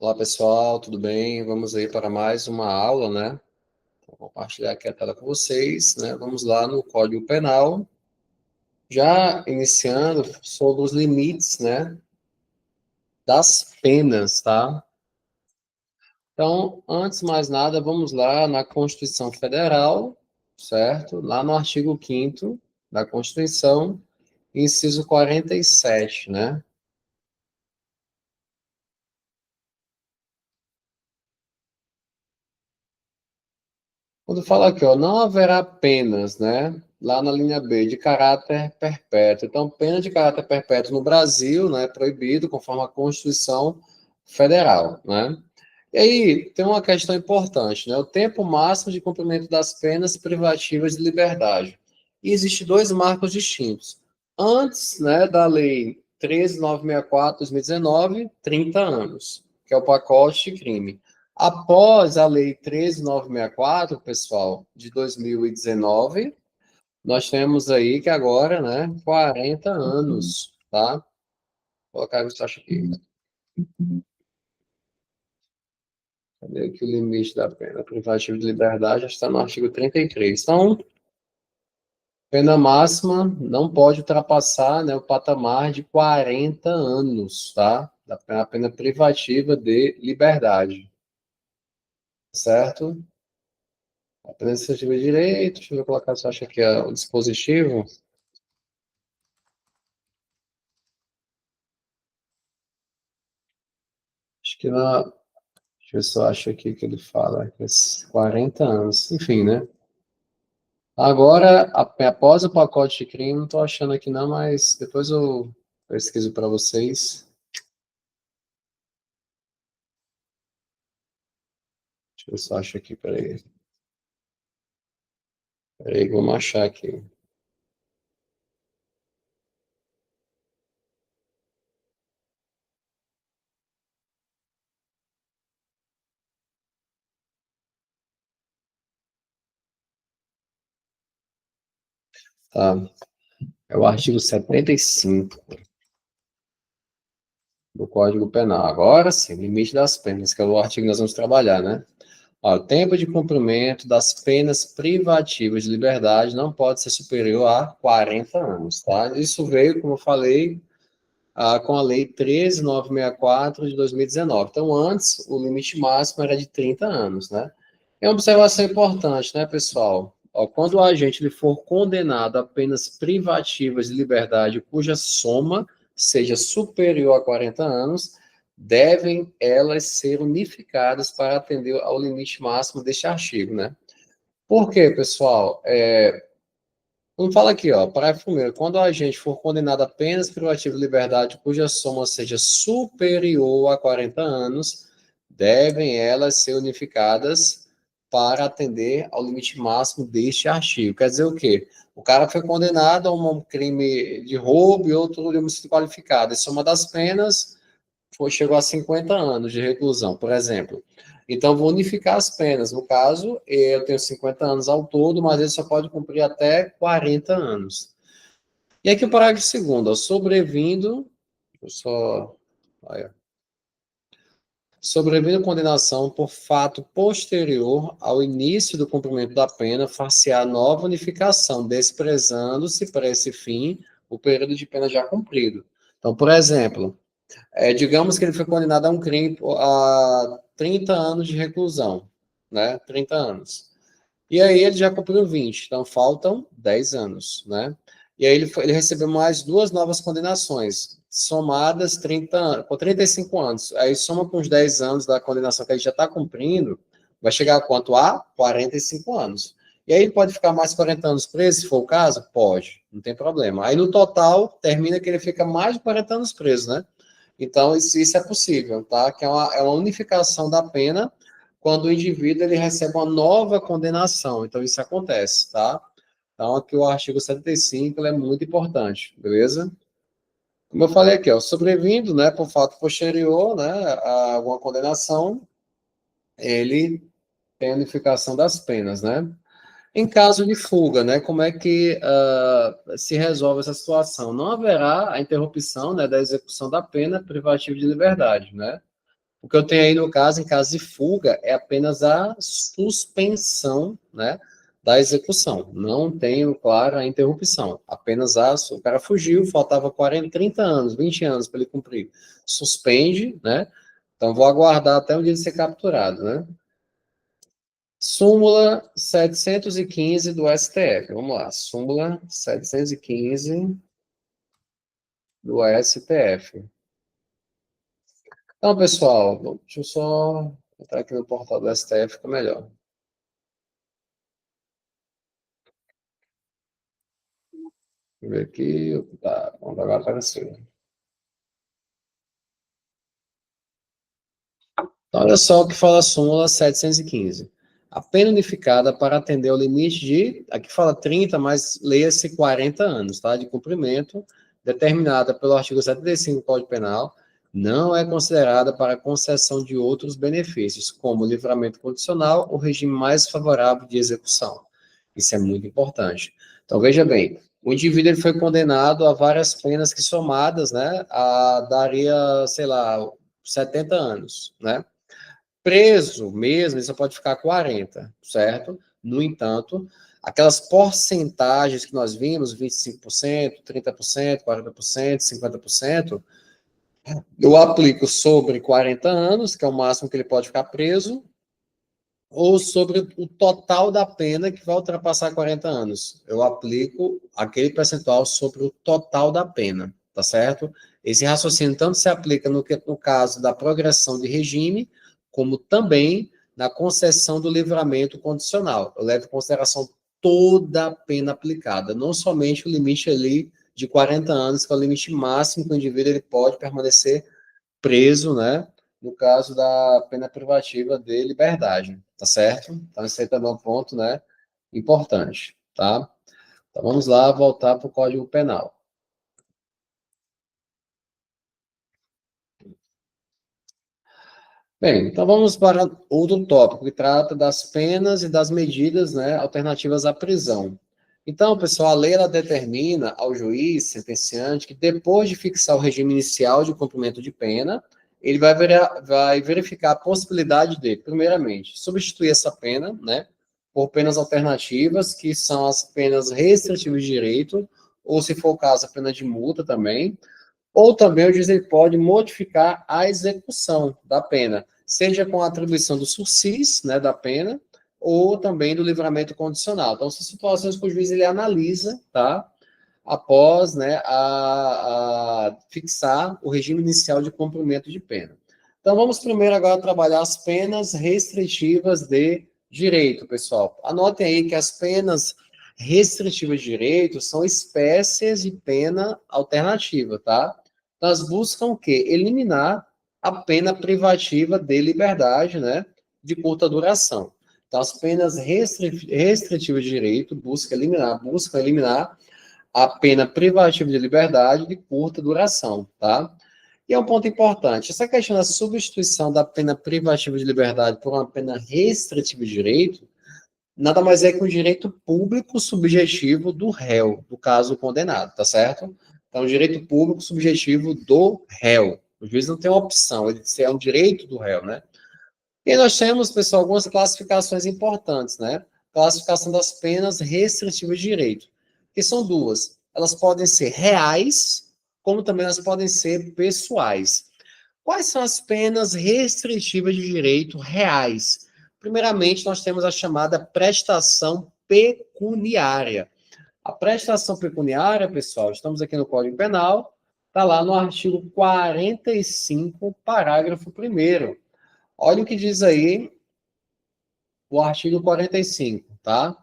Olá pessoal, tudo bem? Vamos aí para mais uma aula, né? Vou compartilhar aqui a tela com vocês, né? Vamos lá no Código Penal, já iniciando sobre os limites, né? Das penas, tá? Então, antes de mais nada, vamos lá na Constituição Federal, certo? Lá no artigo 5º da Constituição, inciso 47, né? Quando fala aqui, ó, não haverá penas, né? Lá na linha B, de caráter perpétuo. Então, pena de caráter perpétuo no Brasil, né? Proibido, conforme a Constituição Federal, né? E aí, tem uma questão importante, né? O tempo máximo de cumprimento das penas privativas de liberdade. E existem dois marcos distintos. Antes, né, da Lei 13.964, 2019, 30 anos, que é o pacote de crime. Após a Lei 13.964, pessoal, de 2019, nós temos aí que agora, né, 40 anos, tá? Vou colocar isso aqui. Cadê aqui o limite da pena privativa de liberdade? Já está no artigo 33. Então, pena máxima não pode ultrapassar, né, o patamar de 40 anos, tá? Da pena privativa de liberdade, certo? Apenas se tiver direito, deixa eu colocar se acha que é o dispositivo. Acho que na. Deixa eu ver se eu acho aqui que ele fala, que é 40 anos. Enfim, né? Agora, após o pacote de crime, não estou achando aqui não, mas depois eu pesquiso para vocês. Deixa eu ver se eu acho aqui, peraí. Peraí, vamos achar aqui. Tá? É o artigo 75 do Código Penal. Agora sim, limite das penas, que é o artigo que nós vamos trabalhar, né? Ó, o tempo de cumprimento das penas privativas de liberdade não pode ser superior a 40 anos, tá? Isso veio, como eu falei, com a Lei 13.964 de 2019. Então, antes, o limite máximo era de 30 anos, né? É uma observação importante, né, pessoal? Ó, quando o agente ele for condenado a penas privativas de liberdade cuja soma seja superior a 40 anos, devem elas ser unificadas para atender ao limite máximo deste artigo, né? Por quê, pessoal? Vamos falar aqui, ó, parágrafo 1º. Quando o agente for condenado a penas privativas de liberdade cuja soma seja superior a 40 anos, devem elas ser unificadas para atender ao limite máximo deste artigo. Quer dizer o quê? O cara foi condenado a um crime de roubo e outro de homicídio qualificado. A soma das penas chegou a 50 anos de reclusão, por exemplo. Então, vou unificar as penas. No caso, eu tenho 50 anos ao todo, mas ele só pode cumprir até 40 anos. E aqui o parágrafo segundo, ó, sobrevindo, eu só, olha, sobrevindo condenação por fato posterior ao início do cumprimento da pena, far-se-á nova unificação, desprezando-se para esse fim o período de pena já cumprido. Então, por exemplo, digamos que ele foi condenado a um crime a 30 anos de reclusão, né? 30 anos. E aí ele já cumpriu 20, então faltam 10 anos, né? E aí ele recebeu mais duas novas condenações, somadas 30, com 35 anos. Aí soma com os 10 anos da condenação que ele já está cumprindo, vai chegar a quanto? A 45 anos. E aí ele pode ficar mais 40 anos preso, se for o caso? Pode, não tem problema. Aí no total, termina que ele fica mais de 40 anos preso, né? Então, isso é possível, tá? Que é uma unificação da pena quando o indivíduo ele recebe uma nova condenação. Então, isso acontece, tá? Então, aqui o artigo 75 ele é muito importante, beleza? Como eu falei aqui, ó, sobrevindo, né, por fato posterior, né, a alguma condenação, ele tem a unificação das penas, né? Em caso de fuga, né, como é que se resolve essa situação? Não haverá a interrupção, né, da execução da pena privativa de liberdade, né? O que eu tenho aí, no caso, em caso de fuga, é apenas a suspensão, né, da execução. Não tenho, claro, a interrupção. Apenas o cara fugiu, faltava 40, 30 anos, 20 anos para ele cumprir. Suspende, né? Então, vou aguardar até o dia de ser capturado, né? Súmula 715 do STF. Vamos lá. Súmula 715 do STF. Então, pessoal, deixa eu só entrar aqui no portal do STF, fica melhor. Deixa eu ver aqui. Tá, pronto, agora apareceu. Então, olha só o que fala a súmula 715. A pena unificada para atender ao limite de, aqui fala 30, mas leia-se 40 anos, tá? De cumprimento, determinada pelo artigo 75 do Código Penal, não é considerada para concessão de outros benefícios, como livramento condicional ou regime mais favorável de execução. Isso é muito importante. Então, veja bem, o indivíduo ele foi condenado a várias penas que somadas, né, daria, sei lá, 70 anos, né? Preso mesmo, ele só pode ficar 40, certo? No entanto, aquelas porcentagens que nós vimos, 25%, 30%, 40%, 50%, eu aplico sobre 40 anos, que é o máximo que ele pode ficar preso, ou sobre o total da pena que vai ultrapassar 40 anos. Eu aplico aquele percentual sobre o total da pena, tá certo? Esse raciocínio tanto se aplica no caso da progressão de regime, como também na concessão do livramento condicional. Eu levo em consideração toda a pena aplicada, não somente o limite ali de 40 anos, que é o limite máximo que o indivíduo ele pode permanecer preso, né? No caso da pena privativa de liberdade, tá certo? Então, esse aí também é um ponto, né? Importante, tá? Então, vamos lá, voltar para o Código Penal. Bem, então vamos para outro tópico, que trata das penas e das medidas, né, alternativas à prisão. Então, pessoal, a lei ela determina ao juiz sentenciante que depois de fixar o regime inicial de cumprimento de pena, ele vai verificar a possibilidade de, primeiramente, substituir essa pena, né, por penas alternativas, que são as penas restritivas de direito, ou, se for o caso, a pena de multa também, ou também o juiz ele pode modificar a execução da pena, seja com a atribuição do sursis, né, da pena, ou também do livramento condicional. Então, são situações que o juiz ele analisa, tá? Após, né, a fixar o regime inicial de cumprimento de pena. Então, vamos primeiro agora trabalhar as penas restritivas de direito, pessoal. Anotem aí que as penas restritivas de direito são espécies de pena alternativa, tá? Elas buscam o quê? Eliminar a pena privativa de liberdade, né, de curta duração. Então, as penas restritivas de direito buscam eliminar a pena privativa de liberdade de curta duração, tá? E é um ponto importante, essa questão da substituição da pena privativa de liberdade por uma pena restritiva de direito, nada mais é que um direito público subjetivo do réu, do caso condenado, tá certo? Então, direito público subjetivo do réu. O juiz não tem uma opção, ele é um direito do réu, né? E nós temos, pessoal, algumas classificações importantes, né? Classificação das penas restritivas de direito, que são duas. Elas podem ser reais, como também elas podem ser pessoais. Quais são as penas restritivas de direito reais? Primeiramente, nós temos a chamada prestação pecuniária. A prestação pecuniária, pessoal, estamos aqui no Código Penal, está lá no artigo 45, parágrafo 1º. Olha o que diz aí o artigo 45, tá?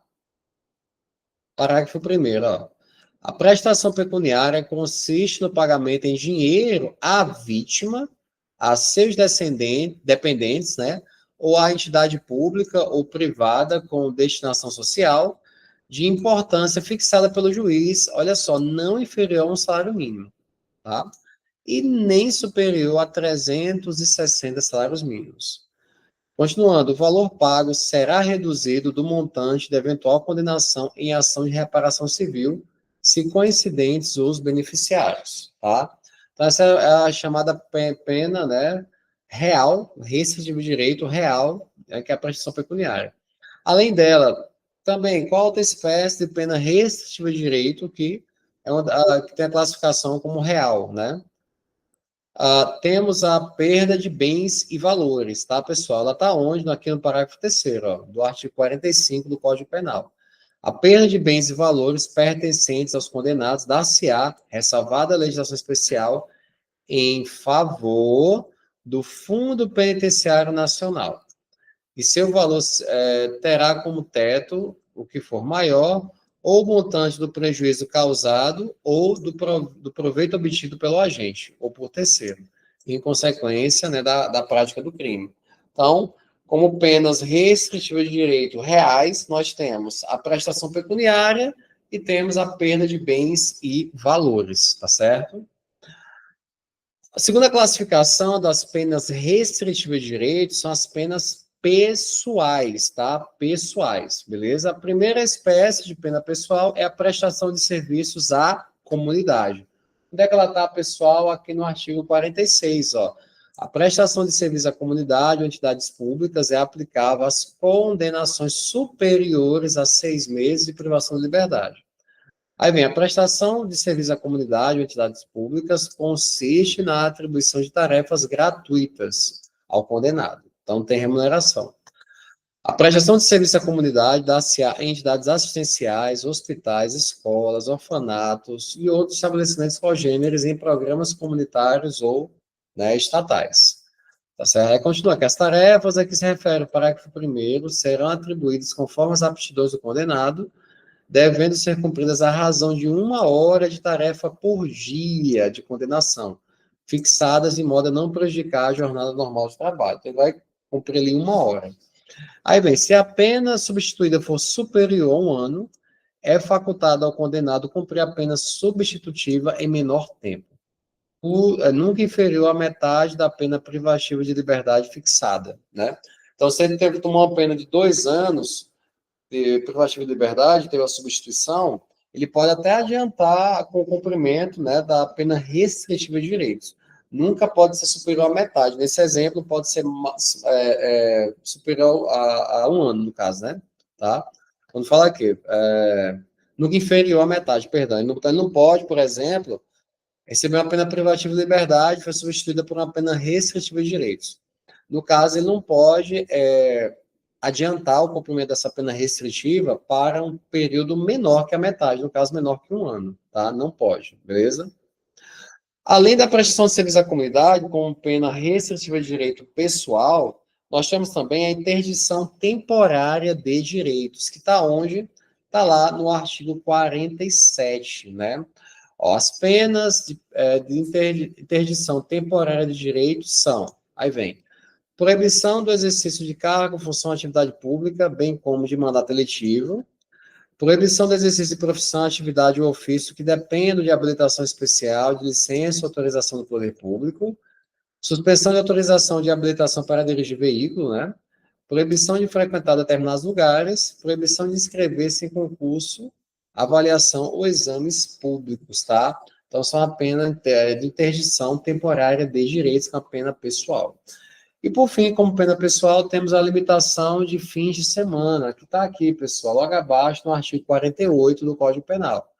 Parágrafo 1º, ó. A prestação pecuniária consiste no pagamento em dinheiro à vítima, a seus dependentes, né? Ou à entidade pública ou privada com destinação social de importância fixada pelo juiz, olha só, não inferior a um salário mínimo, tá? E nem superior a 360 salários mínimos. Continuando, o valor pago será reduzido do montante da eventual condenação em ação de reparação civil, se coincidentes os beneficiários, tá? Então, essa é a chamada pena, né, real, restritivo de direito real, que é a prestação pecuniária. Além dela, também, qual outra espécie de pena restritiva de direito que, que tem a classificação como real, né? Temos a perda de bens e valores, tá, pessoal? Ela está onde? Aqui no parágrafo 3º, ó, do artigo 45 do Código Penal. A perda de bens e valores pertencentes aos condenados dar-se-á, ressalvada a legislação especial, em favor do Fundo Penitenciário Nacional. E seu valor terá como teto o que for maior, ou o montante do prejuízo causado, ou do proveito obtido pelo agente, ou por terceiro, em consequência, né, da prática do crime. Então, como penas restritivas de direito reais, nós temos a prestação pecuniária e temos a perda de bens e valores, tá certo? A segunda classificação das penas restritivas de direito são as penas pessoais, tá? Pessoais, beleza? A primeira espécie de pena pessoal é a prestação de serviços à comunidade. Onde é que ela está, pessoal? Aqui no artigo 46, ó. A prestação de serviço à comunidade ou entidades públicas é aplicável às condenações superiores a 6 meses de privação de liberdade. Aí vem, a prestação de serviço à comunidade ou entidades públicas consiste na atribuição de tarefas gratuitas ao condenado. Então, tem remuneração. A prestação de serviço à comunidade dá-se a entidades assistenciais, hospitais, escolas, orfanatos e outros estabelecimentos congêneres em programas comunitários ou, né, estatais. Tá certo? Aí continua que as tarefas a que se refere o parágrafo 1º serão atribuídas conforme as aptidões do condenado, devendo ser cumpridas à razão de 1 hora de tarefa por dia de condenação, fixadas de modo a não prejudicar a jornada normal de trabalho. Então, ele vai cumprir ali 1 hora. Aí vem, se a pena substituída for superior a 1 ano, é facultado ao condenado cumprir a pena substitutiva em menor tempo, nunca inferior à metade da pena privativa de liberdade fixada, né? Então, se ele teve que tomar uma pena de 2 anos, de privativa de liberdade, teve a substituição, ele pode até adiantar com o cumprimento, né, da pena restritiva de direitos. Nunca pode ser superior à metade. Nesse exemplo, pode ser superior a 1 ano, no caso, né? Tá? Quando fala aqui, nunca inferior à metade, perdão. Ele não pode, por exemplo, receber uma pena privativa de liberdade, foi substituída por uma pena restritiva de direitos. No caso, ele não pode adiantar o cumprimento dessa pena restritiva para um período menor que a metade, no caso, menor que 1 ano, tá? Não pode, beleza? Além da prestação de serviço à comunidade, como pena restritiva de direito pessoal, nós temos também a interdição temporária de direitos, que está onde? Está lá no artigo 47, né? Ó, as penas de interdição temporária de direitos são, aí vem, proibição do exercício de cargo, função, atividade pública, bem como de mandato eletivo. Proibição do exercício de profissão, atividade ou ofício que dependam de habilitação especial, de licença ou autorização do poder público. Suspensão de autorização de habilitação para dirigir veículo, né? Proibição de frequentar determinados lugares. Proibição de inscrever-se em concurso, avaliação ou exames públicos, tá? Então, são a pena de interdição temporária de direitos com a pena pessoal. E, por fim, como pena pessoal, temos a limitação de fins de semana, que está aqui, pessoal, logo abaixo, no artigo 48 do Código Penal.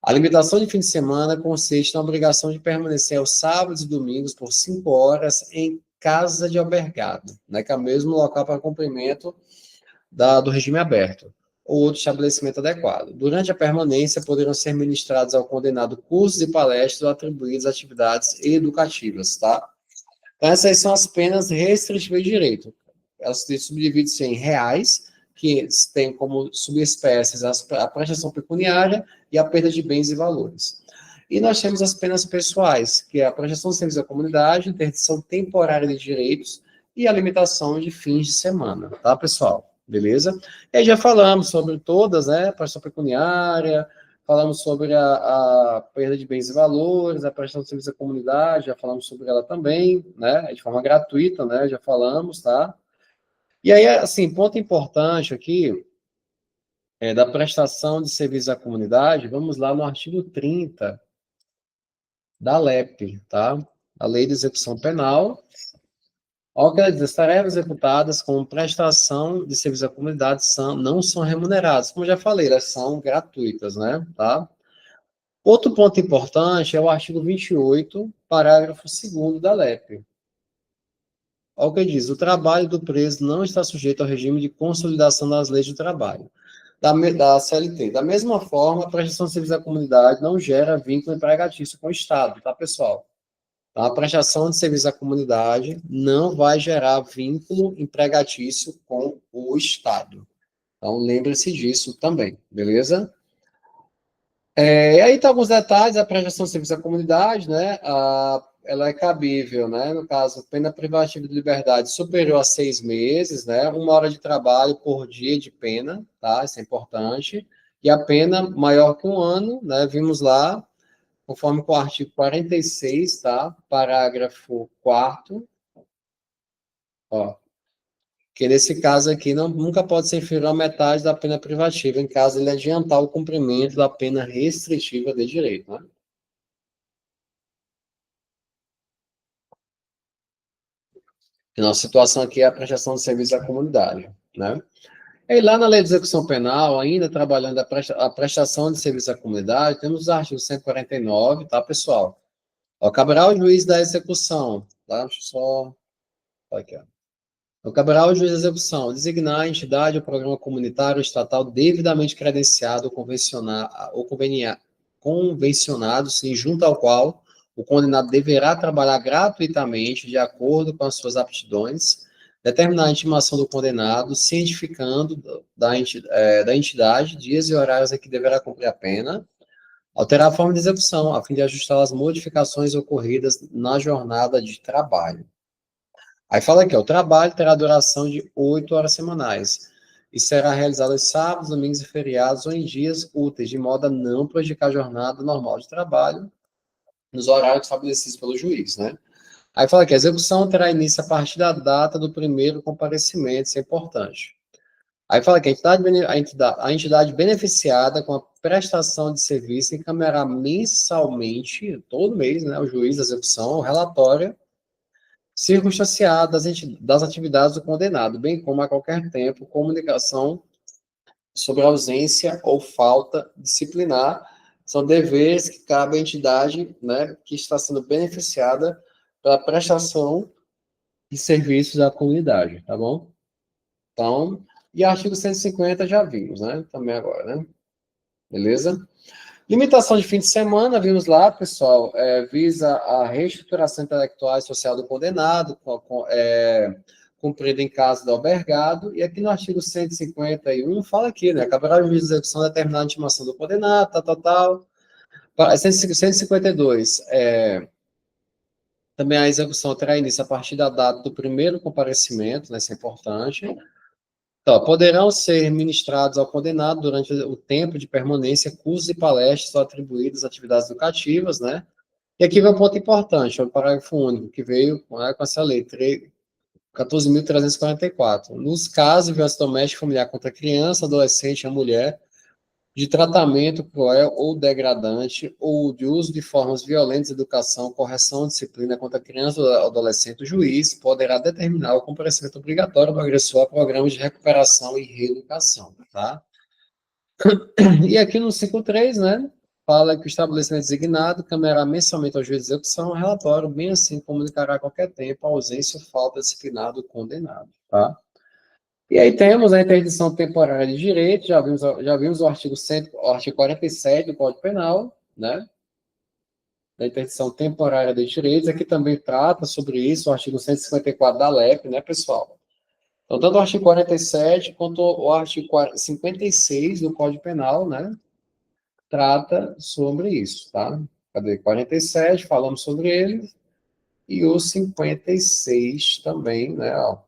A limitação de fim de semana consiste na obrigação de permanecer aos sábados e domingos por 5 horas em casa de albergado, né, que é o mesmo local para cumprimento do regime aberto, ou outro estabelecimento adequado. Durante a permanência, poderão ser ministrados ao condenado cursos e palestras ou atribuídas atividades educativas, tá? Então, essas são as penas restritivas de direito. Elas se subdividem em reais, que tem como subespécies a prestação pecuniária e a perda de bens e valores. E nós temos as penas pessoais, que é a prestação de serviço à comunidade, interdição temporária de direitos e a limitação de fins de semana, tá, pessoal? Beleza? E aí já falamos sobre todas, né? Prestação pecuniária, falamos sobre a perda de bens e valores, a prestação de serviço à comunidade, já falamos sobre ela também, né? De forma gratuita, né? Já falamos, tá? E aí, assim, ponto importante aqui, da prestação de serviço à comunidade, vamos lá no artigo 30 da LEP, tá? A Lei de Execução Penal, Olha o que ela diz, as tarefas executadas com prestação de serviço à comunidade não são remuneradas. Como eu já falei, elas são gratuitas, né? Tá? Outro ponto importante é o artigo 28, parágrafo 2º da LEP. Olha o que diz, o trabalho do preso não está sujeito ao regime de consolidação das leis do trabalho, da CLT. Da mesma forma, a prestação de serviço à comunidade não gera vínculo empregatício com o Estado, tá, pessoal? Então, a prestação de serviço à comunidade não vai gerar vínculo empregatício com o Estado. Então, lembre-se disso também, beleza? E aí tá alguns detalhes, a prestação de serviço à comunidade, né? Ela é cabível, né? No caso, pena privativa de liberdade superior a 6 meses, né? 1 hora de trabalho por dia de pena, tá? Isso é importante. E a pena maior que 1 ano, né? Vimos lá, conforme com o artigo 46, tá? Parágrafo 4º, ó. Que nesse caso aqui nunca pode ser inferior à metade da pena privativa, em caso ele adiantar o cumprimento da pena restritiva de direito, né? E nossa situação aqui é a prestação de serviço à comunidade, né? E lá na lei de execução penal, ainda trabalhando a prestação de serviço à comunidade, temos os artigos 149, tá, pessoal? Ó, caberá ao juiz da execução, tá? Deixa eu só... Aqui, ó. Caberá ao juiz da execução designar a entidade ou programa comunitário ou estatal devidamente credenciado convencionado, sim, junto ao qual o condenado deverá trabalhar gratuitamente de acordo com as suas aptidões, determinar a intimação do condenado, cientificando da entidade dias e horários em que deverá cumprir a pena, alterar a forma de execução, a fim de ajustar as modificações ocorridas na jornada de trabalho. Aí fala aqui, ó, o trabalho terá duração de 8 horas semanais e será realizado aos sábados, domingos e feriados ou em dias úteis, de modo a não prejudicar a jornada normal de trabalho nos horários estabelecidos pelo juiz, né? Aí fala que a execução terá início a partir da data do primeiro comparecimento, isso é importante. Aí fala que a entidade beneficiada com a prestação de serviço encaminhará mensalmente, todo mês, né, o juiz da execução, o relatório circunstanciado das atividades do condenado, bem como a qualquer tempo comunicação sobre ausência ou falta disciplinar, são deveres que cabem à entidade, né, que está sendo beneficiada pela prestação de serviços à comunidade, tá bom? Então, e artigo 150 já vimos, né, também agora, né? Beleza? Limitação de fim de semana, vimos lá, pessoal, visa a reestruturação intelectual e social do condenado, cumprida em caso do albergado, e aqui no artigo 151 fala aqui, né, caberá ao juiz de execução determinar a intimação do condenado, tal. 152, também a execução terá início a partir da data do primeiro comparecimento, né, isso é importante. Então, poderão ser ministrados ao condenado durante o tempo de permanência cursos e palestras ou atribuídas atividades educativas, né? E aqui vem um ponto importante, é o parágrafo único, que veio, né, com essa lei, 14.344. Nos casos de violência doméstica e familiar contra a criança, adolescente ou mulher, de tratamento cruel ou degradante, ou de uso de formas violentas de educação, correção, disciplina contra a criança ou adolescente, o juiz poderá determinar o comparecimento obrigatório do agressor a programas de recuperação e reeducação, tá? E aqui no 5.3, né, fala que o estabelecimento designado caberá mensalmente ao juiz de execução um relatório, bem assim comunicará a qualquer tempo a ausência ou falta disciplinar do condenado, tá? E aí temos a interdição temporária de direito, já vimos o artigo 100, o artigo 47 do Código Penal, né? Da interdição temporária de direitos, aqui também trata sobre isso, o artigo 154 da LEP, né, pessoal? Então, tanto o artigo 47 quanto o artigo 56 do Código Penal, né? Trata sobre isso, tá? Cadê? 47, falamos sobre ele, e o 56 também, né? Ó.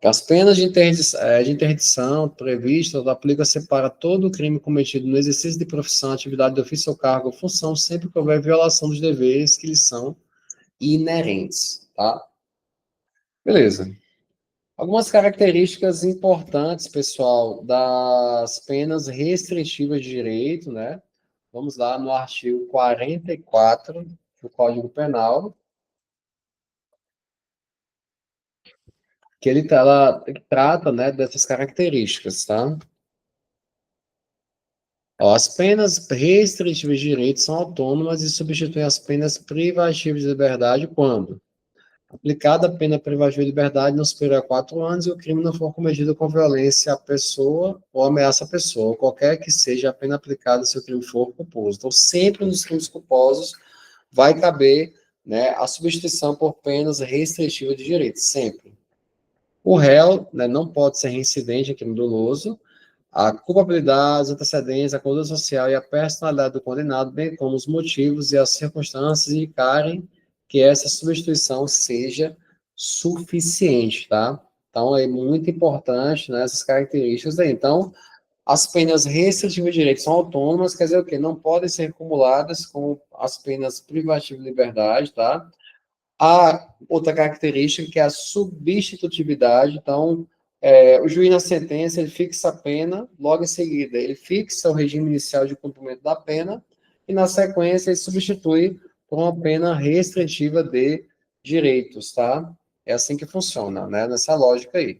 As penas de interdição previstas aplicam-se para todo crime cometido no exercício de profissão, atividade de ofício ou cargo ou função, sempre que houver violação dos deveres que lhes são inerentes, tá? Beleza. Algumas características importantes, pessoal, das penas restritivas de direito, né? Vamos lá no artigo 44 do Código Penal. que ela trata, né, dessas características, tá? Ó, as penas restritivas de direitos são autônomas e substituem as penas privativas de liberdade quando aplicada a pena privativa de liberdade não superior a 4 anos e o crime não for cometido com violência à pessoa ou ameaça à pessoa, ou qualquer que seja a pena aplicada se o crime for culposo. Então, sempre nos crimes culposos vai caber, né, a substituição por penas restritivas de direitos, sempre. O réu, né, não pode ser reincidente em crime doloso. A culpabilidade, os antecedentes, a conduta social e a personalidade do condenado, bem como os motivos e as circunstâncias indicarem que essa substituição seja suficiente, tá? Então, é muito importante, né, essas características aí. Então, as penas restritivas de direito são autônomas, quer dizer o quê? Não podem ser acumuladas com as penas privativas de liberdade, tá? A outra característica que é a substitutividade. Então, o juiz na sentença, ele fixa a pena, logo em seguida, ele fixa o regime inicial de cumprimento da pena, e na sequência ele substitui por uma pena restritiva de direitos, tá? É assim que funciona, né? Nessa lógica aí.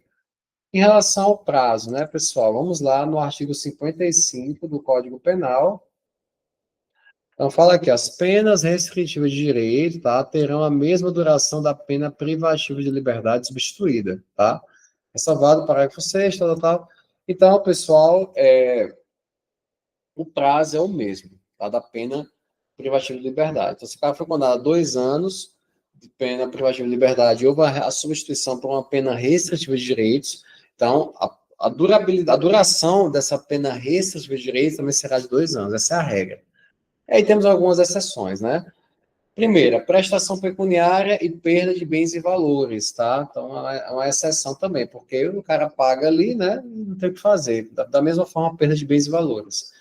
Em relação ao prazo, né, pessoal? Vamos lá no artigo 55 do Código Penal. Então, fala aqui, as penas restritivas de direito, tá, terão a mesma duração da pena privativa de liberdade substituída, tá? Ressalvado o parágrafo 6º, tal, tal. Então, pessoal, o prazo é o mesmo, tá, da pena privativa de liberdade. Então, se o cara foi condenado a 2 anos de pena privativa de liberdade e houve a substituição por uma pena restritiva de direitos, então, a duração dessa pena restritiva de direitos também será de 2 anos, essa é a regra. Aí temos algumas exceções, né? Primeira, prestação pecuniária e perda de bens e valores, tá? Então, é uma exceção também, porque o cara paga ali, né? Não tem o que fazer. Da mesma forma, perda de bens e valores.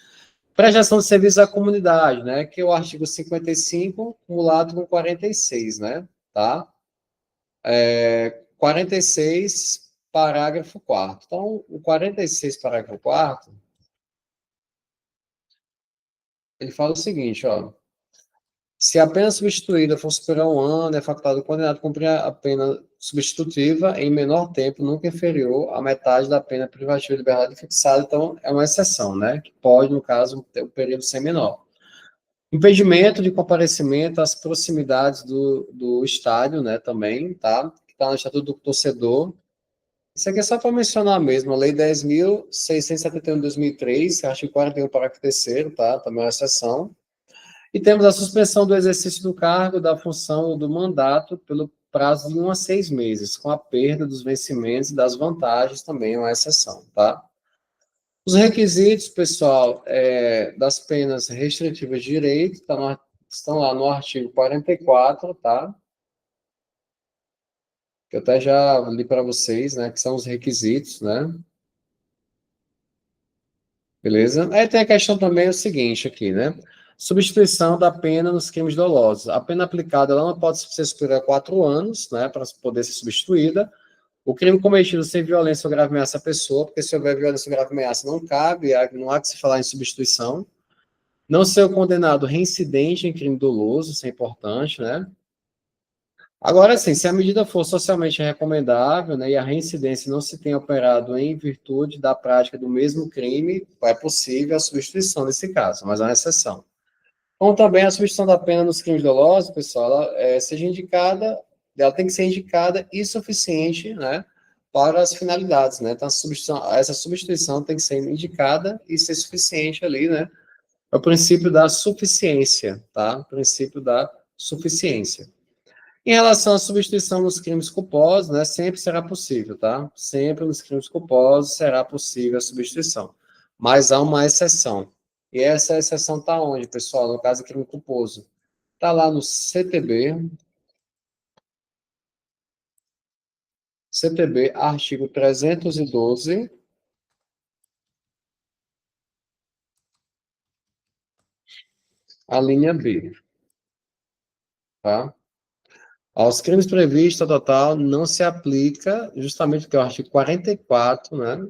Prestação de serviços à comunidade, né? Que é o artigo 55, cumulado com 46, né? Tá? 46, parágrafo 4º. Então, o 46, parágrafo 4º, ele fala o seguinte, ó. Se a pena substituída for superior a 1 ano, é facultado ao condenado cumprir a pena substitutiva em menor tempo, nunca inferior à metade da pena privativa de liberdade fixada. Então, é uma exceção, né? Que pode, no caso, ter um período ser menor. Impedimento de comparecimento às proximidades do estádio, né? Também, tá? Que está no Estatuto do Torcedor. Isso aqui é só para mencionar mesmo, a Lei 10.671 de 2003, artigo 41, parágrafo 3º, tá? Também é uma exceção. E temos a suspensão do exercício do cargo, da função ou do mandato pelo prazo de 1 a 6 meses, com a perda dos vencimentos e das vantagens também é uma exceção, tá? Os requisitos, pessoal, das penas restritivas de direito, estão lá no artigo 44, tá? Que eu até já li para vocês, né, que são os requisitos, né? Beleza? Aí tem a questão também o seguinte aqui, né? Substituição da pena nos crimes dolosos. A pena aplicada ela não pode ser superior a 4 anos, né, para poder ser substituída. O crime cometido sem violência ou grave ameaça à pessoa, porque se houver violência ou grave ameaça não cabe, não há que se falar em substituição. Não ser o condenado reincidente em crime doloso, isso é importante, né? Agora, sim, se a medida for socialmente recomendável, né, e a reincidência não se tenha operado em virtude da prática do mesmo crime, é possível a substituição nesse caso, mas é uma exceção. Como também a substituição da pena nos crimes dolosos, pessoal, seja indicada, ela tem que ser indicada e suficiente, né, para as finalidades, né? Então, essa substituição tem que ser indicada e ser suficiente ali, né? É o princípio da suficiência, tá? O princípio da suficiência. Em relação à substituição nos crimes culposos, né, sempre será possível, tá? Sempre nos crimes culposos será possível a substituição. Mas há uma exceção. E essa exceção está onde, pessoal? No caso do crime culposo. Está lá no CTB, artigo 312, a linha B, tá? Aos crimes previstos, total, não se aplica justamente porque é o artigo 44, né,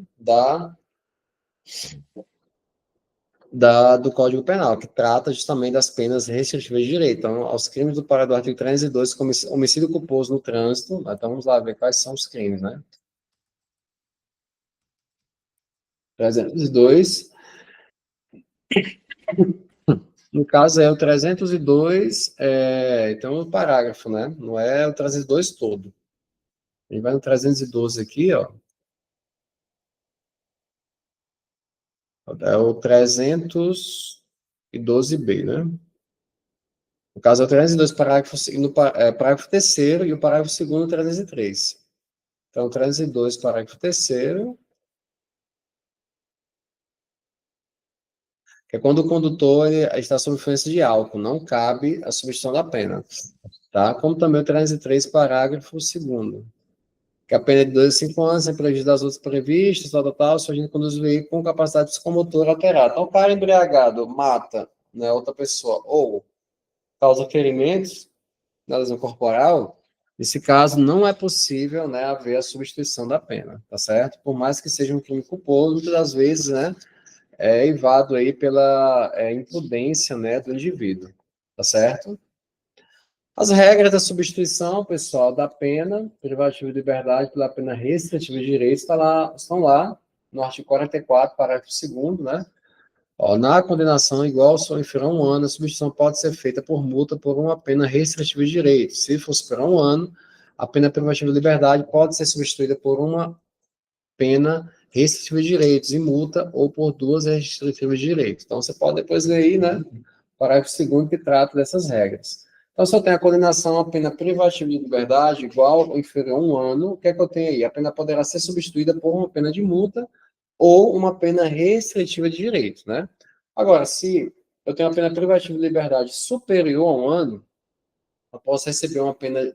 do Código Penal, que trata justamente das penas restritivas de direito. Então, aos crimes do parágrafo do artigo 302, como homicídio culposo no trânsito, então vamos lá ver quais são os crimes, né? 302. No caso, é o 302, então o parágrafo, né? Não é o 302 todo. A gente vai no 312 aqui, ó. É o 312b, né? No caso, é o 302, parágrafo terceiro, e o parágrafo segundo, 303. Então, 302, parágrafo terceiro, que é quando o condutor está sob influência de álcool, não cabe a substituição da pena, tá? Como também o 303, parágrafo segundo, que a pena é de 2 a 5 anos, sem prejuízo das outras previstas, tal, se a gente conduz o veículo com capacidade psicomotora alterada. Então, o cara embriagado mata, né, outra pessoa, ou causa ferimentos na lesão corporal, nesse caso, não é possível, né, haver a substituição da pena, tá certo? Por mais que seja um crime culposo, muitas das vezes, né, é eivado aí pela imprudência, né, do indivíduo, tá certo? As regras da substituição, pessoal, da pena privativa de liberdade pela pena restritiva de direitos estão lá no artigo 44, parágrafo 2º, né? Ó, na condenação igual ou inferior a 1 ano, a substituição pode ser feita por multa por uma pena restritiva de direitos. Se for superar 1 ano, a pena privativa de liberdade pode ser substituída por uma pena restritiva de direitos e multa ou por 2 restritivas de direitos. Então, você pode depois ler aí, né? Parágrafo 2º que trata dessas regras. Então, se eu tenho a condenação a pena privativa de liberdade igual ou inferior a 1 ano, o que é que eu tenho aí? A pena poderá ser substituída por uma pena de multa ou uma pena restritiva de direitos, né? Agora, se eu tenho uma pena privativa de liberdade superior a 1 ano, eu posso receber uma pena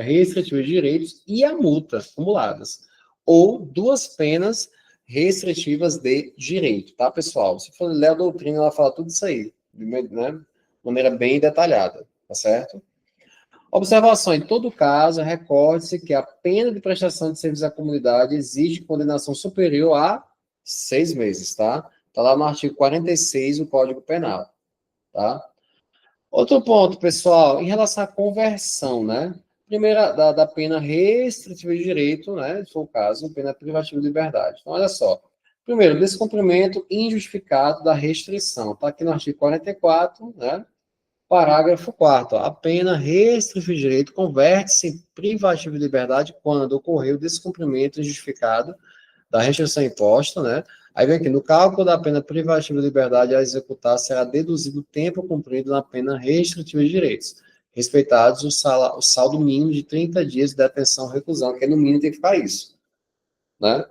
restritiva de direitos e a multa acumuladas, ou 2 penas restritivas de direito, tá, pessoal? Se for ler a doutrina, ela fala tudo isso aí, né, de maneira bem detalhada, tá certo? Observação: em todo caso, recorde-se que a pena de prestação de serviço à comunidade exige condenação superior a 6 meses, tá? Está lá no artigo 46 do Código Penal, tá? Outro ponto, pessoal, em relação à conversão, né? Primeira, da pena restritiva de direito, né? Se for o caso, pena privativa de liberdade. Então, olha só. Primeiro, descumprimento injustificado da restrição. Está aqui no artigo 44, né? Parágrafo 4º. A pena restritiva de direito converte-se em privativa de liberdade quando ocorreu descumprimento injustificado da restrição imposta, né? Aí vem aqui, no cálculo da pena privativa de liberdade a executar, será deduzido o tempo cumprido na pena restritiva de direitos, respeitados o saldo mínimo de 30 dias de detenção reclusão, que no mínimo tem que ficar isso, né?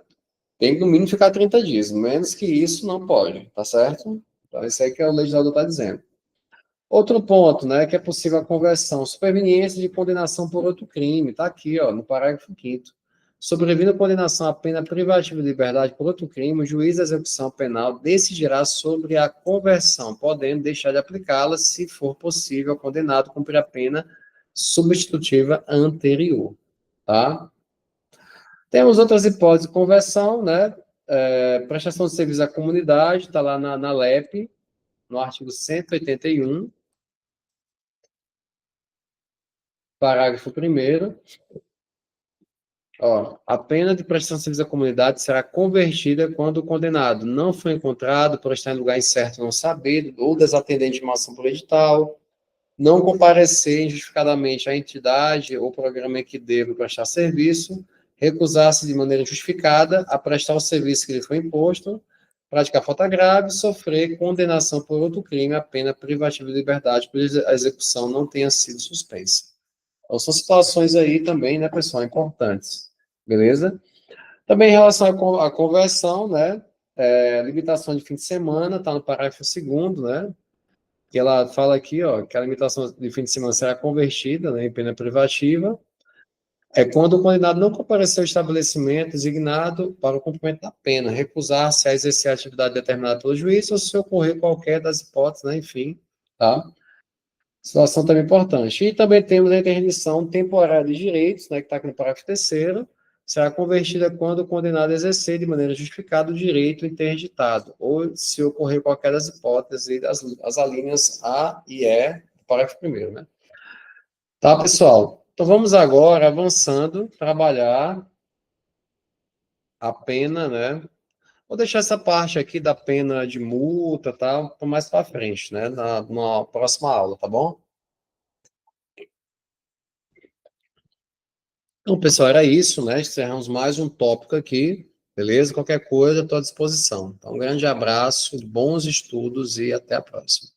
Tem que no mínimo ficar 30 dias, menos que isso não pode, tá certo? Então, isso aí que o legislador está dizendo. Outro ponto, né, que é possível a conversão, superveniência de condenação por outro crime, está aqui, ó, no parágrafo 5º. Sobrevindo a condenação à pena privativa de liberdade por outro crime, o juiz da execução penal decidirá sobre a conversão, podendo deixar de aplicá-la se for possível ao condenado cumprir a pena substitutiva anterior, tá? Temos outras hipóteses de conversão, né? Prestação de serviço à comunidade, está lá na LEP, no artigo 181, parágrafo 1º, ó, a pena de prestação de serviço à comunidade será convertida quando o condenado não foi encontrado por estar em lugar incerto, não saber, ou desatender a intimação por edital, não comparecer injustificadamente à entidade ou programa em que deve prestar serviço, recusar-se de maneira injustificada a prestar o serviço que lhe foi imposto, praticar falta grave, sofrer condenação por outro crime, a pena privativa de liberdade, pois a execução não tenha sido suspensa. Então, são situações aí também, né, pessoal, importantes. Beleza? Também em relação à conversão, né, limitação de fim de semana, está no parágrafo 2º, né, que ela fala aqui, ó, que a limitação de fim de semana será convertida, né, em pena privativa, quando o condenado não comparecer ao estabelecimento designado para o cumprimento da pena, recusar-se a exercer a atividade determinada pelo juiz, ou se ocorrer qualquer das hipóteses, né, enfim, tá? Situação também importante. E também temos a interdição temporária de direitos, né, que está aqui no parágrafo 3º, será convertida quando o condenado exercer de maneira justificada o direito interditado, ou se ocorrer qualquer das hipóteses das alíneas A e E do parágrafo 1º, né? Tá, pessoal? Então vamos agora avançando, trabalhar a pena, né? Vou deixar essa parte aqui da pena de multa, tá? Para mais para frente, né? Na próxima aula, tá bom? Então, pessoal, era isso, né? Encerramos mais um tópico aqui, beleza? Qualquer coisa, estou à disposição. Então, um grande abraço, bons estudos e até a próxima.